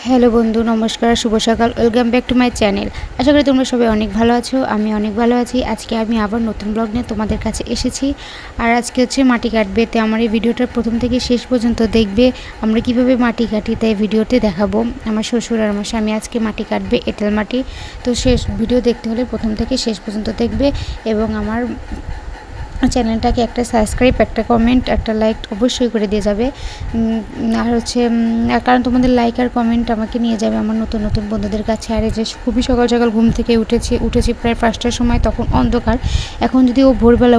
Hello বন্ধু, নমস্কার, শুভ সকাল। Welcome back to my channel. আশা করি তোমরা সবাই অনেক ভালো আছো। আমি অনেক ভালো আছি। আজকে আমি আবার নতুন ব্লগ নিয়ে তোমাদের কাছে এসেছি। আর আজকে হচ্ছে মাটি কাটবে। তো আমার এই ভিডিওটা প্রথম থেকে শেষ পর্যন্ত দেখবে। আমরা কিভাবে মাটি কাটি তাই ভিডিওতে দেখাবো। আমার শ্বশুর আর আমার স্বামী আজকে মাটি কাটবে, এঁটেল মাটি। তো শেষ ভিডিও দেখতে হলে প্রথম থেকে শেষ পর্যন্ত দেখবে এবং আমার চ্যানেলটাকে একটা সাবস্ক্রাইব, একটা কমেন্ট, একটা লাইক অবশ্যই করে দিয়ে যাবে। আর হচ্ছে কারণ তোমাদের লাইক আর কমেন্ট আমাকে নিয়ে যাবে আমার নতুন নতুন বন্ধুদের কাছে। আর এই যে খুবই সকাল সকাল ঘুম থেকে উঠেছি প্রায় 5টার সময়, তখন অন্ধকার। এখন যদি ও ভোরবেলা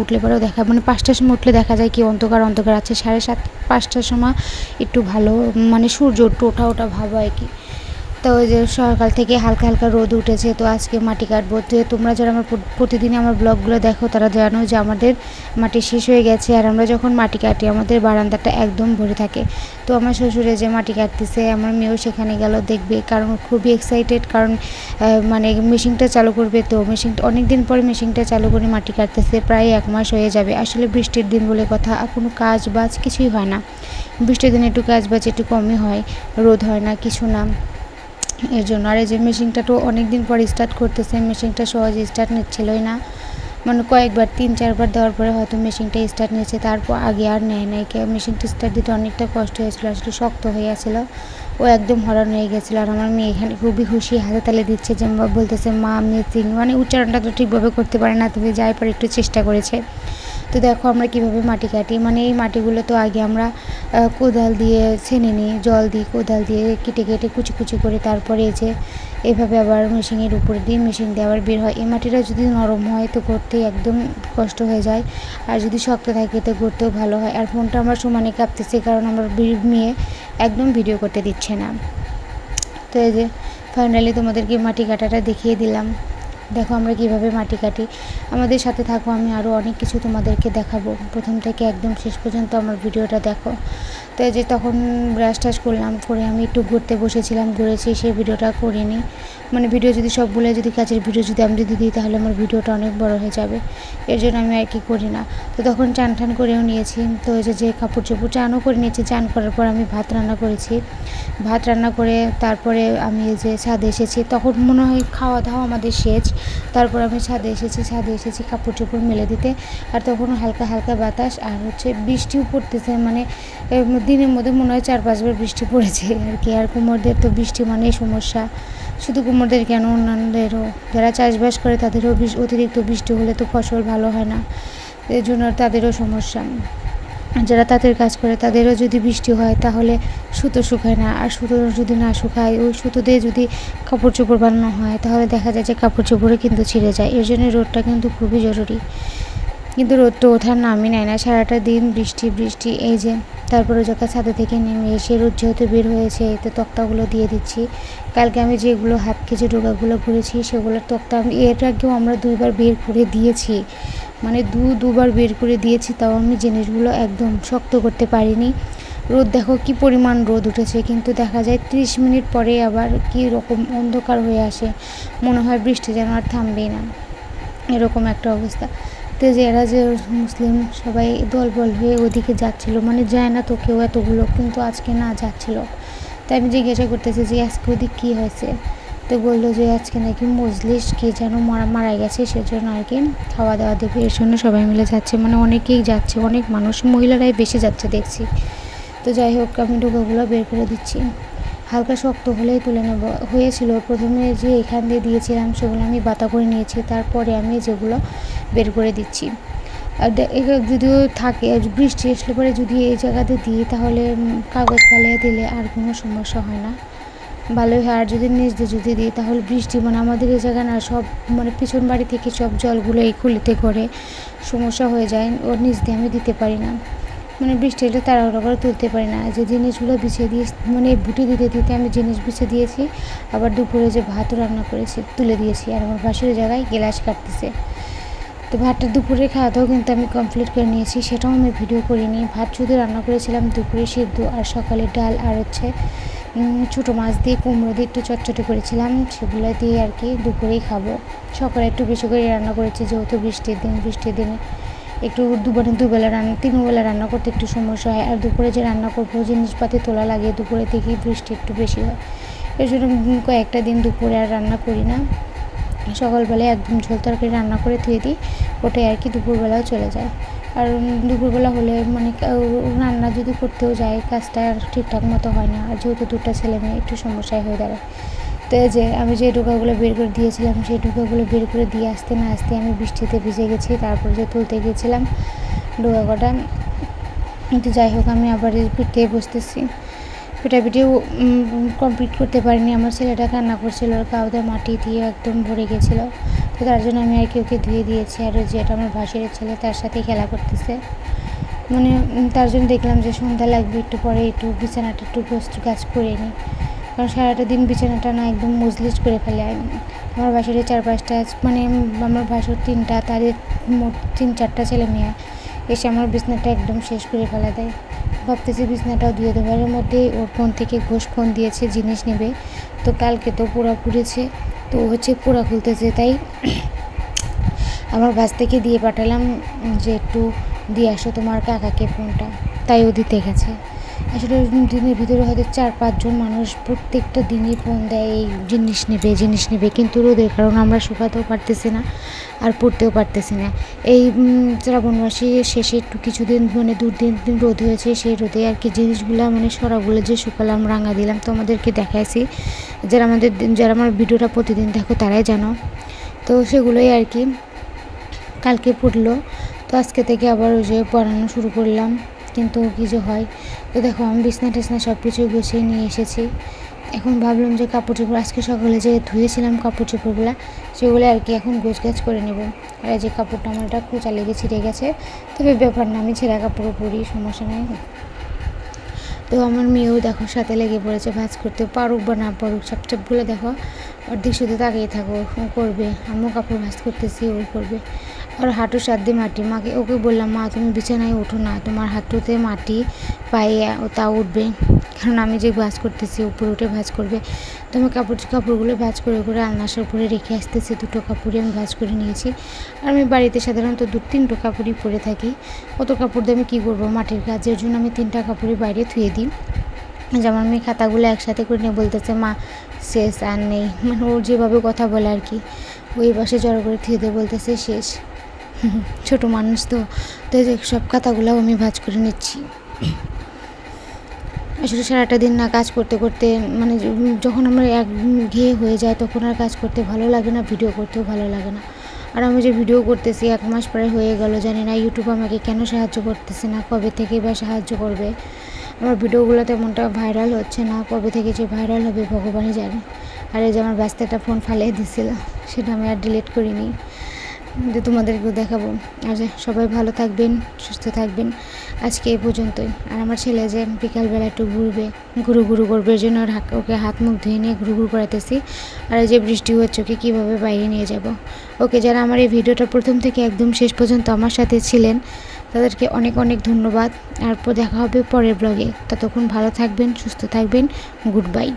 উঠলে পরেও দেখা, মানে 5টার সময় উঠলে দেখা যায় কি অন্ধকার আছে। 7:30-5টার সময় একটু ভালো, মানে সূর্য একটু ওঠা ভাব হয় কি। তো ওই যে সকাল থেকে হালকা হালকা রোদ উঠেছে। তো আজকে মাটি কাটবো। তো তোমরা যারা আমার প্রতিদিন আমার ব্লগগুলো দেখো তারা জানো যে আমাদের মাটি শেষ হয়ে গেছে। আর আমরা যখন মাটি কাটি আমাদের বারান্দাটা একদম ভরে থাকে। তো আমার শ্বশুরে যে মাটি কাটতেছে, আমার মেয়েও সেখানে গেল দেখবে, কারণ খুবই এক্সাইটেড। কারণ মানে মেশিনটা চালু করবে। তো মেশিনটা অনেক দিন পরে মেশিনটা চালু করে মাটি কাটতেছে, প্রায় 1 মাস হয়ে যাবে। আসলে বৃষ্টির দিন বলে কথা, আর কোনো কাজ বাজ কিছুই হয় না। বৃষ্টির দিনে একটু কাজ বাজ একটু কমই হয়, রোদ হয় না, কিছু না, এর জন্য। আর এই যে মেশিনটা তো অনেক দিন পর স্টার্ট করতেছে। মেশিনটা সহজে স্টার্ট নিচ্ছিলই না, মানে কয়েকবার 3-4বার দেওয়ার পরে হয়তো মেশিনটা স্টার্ট নিয়েছে, তারপর আগে আর নেয় নাই। মেশিনটা স্টার্ট দিতে অনেকটা কষ্ট হয়েছিল, আসলে শক্ত হয়ে গেছিলো। ও একদম হরান হয়ে গেছিলো। আর আমার মেয়ে এখানে খুবই খুশি, হাতে তালে দিচ্ছে, যে বলতেছে মা মেসিং, মানে উচ্চারণটা তো ঠিকভাবে করতে পারে না, তুমি যাই পারে একটু চেষ্টা করেছে। তো দেখো আমরা কিভাবে মাটি কাটি। মানে এই মাটিগুলো তো আগে আমরা কোদাল দিয়ে ছেনে নিই, জল দিই, কোদাল দিয়ে কেটে কেটে কুচি করে, তারপরে এই যে এভাবে আবার মেশিনের উপরে দিয়ে মেশিন দিয়ে আবার বের হয়। এই মাটিটা যদি নরম হয় তো গড়তে একদম কষ্ট হয়ে যায়, আর যদি শক্ত থাকে তো গড়তেও ভালো হয়। আর ফোনটা আমার সমানে কাঁপতেছে, কারণ আমার মেয়ে একদম ভিডিও করতে দিচ্ছে না। তো এই যে ফাইনালি তোমাদেরকে মাটি কাটাটা দেখিয়ে দিলাম। দেখো আমরা কিভাবে মাটি কাটি, আমাদের সাথে থাকো, আমি আরও অনেক কিছু তোমাদেরকে দেখাবো। প্রথম থেকে একদম শেষ পর্যন্ত আমার ভিডিওটা দেখো। তো এই যে তখন ব্রাশ টাশ করলাম, করে আমি একটু ঘুরতে বসেছিলাম, ঘুরেছি, সেই ভিডিওটা করিনি। মানে ভিডিও যদি সবগুলো যদি কাজের ভিডিও যদি আমি যদি দিই তাহলে আমার ভিডিওটা অনেক বড় হয়ে যাবে, এর জন্য আমি আর কি করি না। তো তখন চান টান করেও নিয়েছি। তো এই যে কাপড় চোপড় চানও করে নিয়েছি। চান করার পর আমি ভাত রান্না করেছি। ভাত রান্না করে তারপরে আমি এই যে ছাদে এসেছি, তখন মনে হয় খাওয়া দাওয়া আমাদের শেষ। তারপর আমি ছাদে এসেছি কাপড় চোপড় মেলে দিতে। আর তখন হালকা হালকা বাতাস, আর হচ্ছে বৃষ্টিও পড়তেছে। মানে দিনের মধ্যে মনে হয় 4-5বার বৃষ্টি পড়েছে আর কি। আর কুমোরদের তো বৃষ্টি মানেই সমস্যা, শুধু কুমোরদের কেন, অন্যান্যদেরও যারা চাষবাস করে তাদেরও অতিরিক্ত বৃষ্টি হলে তো ফসল ভালো হয় না, এর জন্য তাদেরও সমস্যা। যারা তাঁতের কাজ করে তাদেরও যদি বৃষ্টি হয় তাহলে সুতো শুকায় না, আর সুতো যদি না শুকায়, ওই সুতো দিয়ে যদি কাপড় চোপড় বানানো হয় তাহলে দেখা যায় যে কাপড় চোপড়ে কিন্তু ছিঁড়ে যায়। এর জন্য রোদটা কিন্তু খুবই জরুরি, কিন্তু রোদটা ওঠার নামই নেয় না, সারাটা দিন বৃষ্টি। এই যে তারপরে যখন ছাদে থেকে নেমে এসে রোদ যেহেতু বের হয়েছে, এতে তক্তাগুলো দিয়ে দিচ্ছি। কালকে আমি যেগুলো হাফ কেজি ডোকাগুলো করেছি সেগুলোর তক্তা আমি এর আগেও আমরা 2বার বের করে দিয়েছি, মানে দুবার বের করে দিয়েছি, তাও আমি জিনিসগুলো একদম শক্ত করতে পারিনি। রোদ দেখো কি পরিমাণ রোদ উঠেছে, কিন্তু দেখা যায় 30 মিনিট পরে আবার কি রকম অন্ধকার হয়ে আসে, মনে হয় বৃষ্টি যেন আর থামবেই না, এরকম একটা অবস্থা। তো যে এরা যে মুসলিম সবাই দলবল হয়ে ওদিকে যাচ্ছিলো, মানে যায় না তো কেউ এতগুলো, কিন্তু আজকে না যাচ্ছিলো। তাই আমি জিজ্ঞাসা করতেছি যে আজকে ওদিক কী হয়েছে। তো বললো যে আজকে নাকি মজলিস কে যেন মারা গেছে, সেজন্য আর কি খাওয়া দাওয়া দেবে, এর জন্য সবাই মিলে যাচ্ছে। মানে অনেকেই যাচ্ছে, অনেক মানুষ, মহিলারাই বেশি যাচ্ছে দেখছি। তো যাই হোক আমি ডোকাগুলো বের করে দিচ্ছি, হালকা শক্ত হলেই তুলে নেব। হয়েছিল প্রথমে যে এখান দিয়ে দিয়েছিলাম সেগুলো আমি বাতা করে নিয়েছি, তারপরে আমি যেগুলো বের করে দিচ্ছি। আর যদিও থাকে, বৃষ্টি আসলে পরে যদি এই জায়গাতে দিই তাহলে কাগজ ফালিয়ে দিলে আর কোনো সমস্যা হয় না, ভালোই হয়। আর যদি নিচ দিয়ে যদি দিই তাহলে বৃষ্টি, মানে আমাদের এই জায়গা না সব, মানে পিছন বাড়ি থেকে সব জলগুলো এই খুলিতে করে সমস্যা হয়ে যায়, ওর নিচ দিয়ে আমি দিতে পারি না, মানে বৃষ্টি হলে তাড়াহুড়ো করে তুলতে পারি না। যে জিনিসগুলো বিছিয়ে দিয়ে, মানে বুটি দিতে আমি জিনিস বিছিয়ে দিয়েছি। আবার দুপুরে যে ভাতও রান্না করেছি তুলে দিয়েছি, আর আমার পাশের জায়গায় গ্লাস কাটতেছে। তো ভাতটা দুপুরে খাওয়া দাওয়া কিন্তু আমি কমপ্লিট করে নিয়েছি, সেটাও আমি ভিডিও করিনি। ভাত শুধু রান্না করেছিলাম দুপুরে সিদ্ধ, আর সকালে ডাল, আর হচ্ছে ছোটো মাছ দিয়ে কুমড়ো দিয়ে একটু চটচটে করেছিলাম, সেগুলো দিয়ে আর কি দুপুরেই খাবো। সকালে একটু বেশি করে রান্না করেছি যেহেতু বৃষ্টির দিনে একটু দুবেলা রান্না 3 বেলা রান্না করতে একটু সমস্যা হয়। আর দুপুরে যে রান্না করবো জিনিসপাতি তোলা লাগে, দুপুরে থেকেই বৃষ্টি একটু বেশি হয়। এই জন্য কয়েকটা দিন দুপুরে আর রান্না করি না, সকালবেলায় একদম ঝোল তরকারি রান্না করে ধুয়ে দিই, ওটাই আর কি দুপুরবেলাও চলে যায়। আর দুপুরবেলা হলে মানে রান্না যদি করতেও যায় কাজটা আর ঠিকঠাক মতো হয় না, আর যেহেতু 2টা ছেলে মেয়ে একটু সমস্যায় হয়ে দাঁড়ায়। তো এই যে আমি যে ডোকাগুলো বের করে দিয়েছিলাম সেই ডোকাগুলো বের করে দিয়ে আসতে না আসতে আমি বৃষ্টিতে ভিজে গেছি, তারপর যে তুলতে গিয়েছিলাম ডোকা কটা। কিন্তু যাই হোক আমি আবার পিঠে বসতেছি, পিঠাপিঠিও কমপ্লিট করতে পারিনি। আমার ছেলেটা কান্না করছিল, ওর কাউতে মাটি দিয়ে একদম ভরে গেছিলো, তো তার জন্য আমি আর কি ওকে ধুয়ে দিয়েছি। আর যেটা আমার ভাসুরের ছেলে তার সাথে খেলা করতেছে, মানে তার জন্য দেখলাম যে সন্ধ্যা লাগবে, একটু পরে একটু বিছানাটা একটু কাজ করে নিই, কারণ সারাটা দিন বিছানাটা না একদম মজলিস করে ফেলে। আমার ভাসুরের 4-5টা মানে আমার ভাসুর 3টা, তাদের মোট 3-4টা ছেলে মেয়ে এসে আমার বিছানাটা একদম শেষ করে ফেলা দেয়। ভাবতেছি বিছানাটাও ধুয়ে দেবো। এর মধ্যে ওর ফোন থেকে ঘোষ ফোন দিয়েছে জিনিস নেবে, তো কালকে তো পোড়া পুড়েছে, তো হচ্ছে পোড়া খুলতেছে, তাই আমার বাস থেকে দিয়ে পাঠালাম যে একটু দিয়ে আসো তোমার কাকাকে ফোনটা, তাই ও দিতে গেছে। আসলে দিনের ভিতরে হয়তো 4-5 জন মানুষ প্রত্যেকটা দিনই ফোন দেয় এই জিনিস নেবে, কিন্তু রোদের কারণ আমরা শুকাতেও পারতেছি না আর পড়তেও পারতেছি না। এই শ্রাবণ মাসে শেষে একটু কিছুদিন মানে 2-3 দিন রোদ হয়েছে, সেই রোদে আর কি জিনিসগুলো মানে সরাগুলো যে শুকালাম রাঙা দিলাম, তো আমাদেরকে দেখাইছি, যারা আমার ভিডিওটা প্রতিদিন দেখো তারাই জানো। তো সেগুলোই আর কি কালকে পড়লো, তো আজকে থেকে আবার ওই যে পড়ানো শুরু করলাম, কিন্তু কী যে হয়। তো দেখো আমি বিছনা টিছনা সব কিছু গুছিয়ে নিয়ে এসেছি। এখন ভাবলাম যে কাপড় চোপড় আজকে সকালে যে ধুয়েছিলাম কাপড় চোপড়গুলো সেগুলো আর কি এখন গোছগাছ করে নেব। আর এই যে কাপড়টা আমার একটা খোঁচা লেগে ছিঁড়ে গেছে, তবে ব্যাপার না, আমি ছেঁড়া কাপড়ও পরি, সমস্যা নেই। তো আমার মেয়েও দেখো সাথে লেগে পড়েছে ভাঁজ করতে, পারুক বা না পারুক চাপচাপগুলো দেখো অর্ধেক শুধু তাকিয়ে থাকো, করবে। আমিও কাপড় ভাঁজ করতেছি, ও করবে। আর হাঁটুর সাথে মাটি, ওকে বললাম মা তুমি বিছানায় ওঠো না, তোমার হাঁটুতে মাটি পায়ে তা উঠবে, কারণ আমি যে ভাঁজ করতেছি উপরে উঠে ভাঁজ করবে। তো আমি কাপড়গুলো ভাঁজ করে করে আলনার উপরে রেখে আসতেছি, 2টো কাপড়ই আমি ভাঁজ করে নিয়েছি। আর আমি বাড়িতে সাধারণত 2-3টো কাপড়ই পরে থাকি, অত কাপড় দিয়ে আমি কী করবো মাটির কাজের জন্য আমি 3টা কাপড়ই বাইরে ধুয়ে দিই। যেমন আমি খাতাগুলো একসাথে করে নিয়ে বলতেছে মা শেষ আর নেই, মানে ওর যেভাবে কথা বলে আর কি, ওই পাশে জড়ো করে ধুয়ে দিয়ে বলতেছে শেষ। ছোটো মানুষ তো, তো যে সব খাতাগুলোও আমি ভাঁজ করে নিচ্ছি। আসলে সারাটা দিন না কাজ করতে করতে মানে যখন আমরা ঘেয়ে হয়ে যায় তখন আর কাজ করতে ভালো লাগে না, ভিডিও করতেও ভালো লাগে না। আর আমি যে ভিডিও করতেছি 1 মাস প্রায় হয়ে গেল, জানি না ইউটিউব আমাকে কেন সাহায্য করতেছে না, কবে থেকে বা সাহায্য করবে। আমার ভিডিওগুলো তেমনটা ভাইরাল হচ্ছে না, কবে থেকে যে ভাইরাল হবে ভগবানই জানে। আর এই যে আমার বাচ্চাটা ফোন ফালিয়ে দিছিল, সেটা আমি আর ডিলিট করিনি, যে তোমাদেরকেও দেখাবো। আর সবাই ভালো থাকবেন, সুস্থ থাকবেন, আজকে এই পর্যন্তই। আর আমার ছেলে যে বিকালবেলা একটু ঘুরু করবে, এর জন্য ওকে হাত মুখ ধুয়ে নিয়ে ঘুরু করাতেছি। আর এই যে বৃষ্টি হচ্ছে, ওকে কীভাবে বাইরে নিয়ে যাব। ওকে, যারা আমার এই ভিডিওটা প্রথম থেকে একদম শেষ পর্যন্ত আমার সাথে ছিলেন তাদেরকে অনেক অনেক ধন্যবাদ। আর দেখা হবে পরের ব্লগে, ততক্ষণ ভালো থাকবেন, সুস্থ থাকবেন, গুড বাই।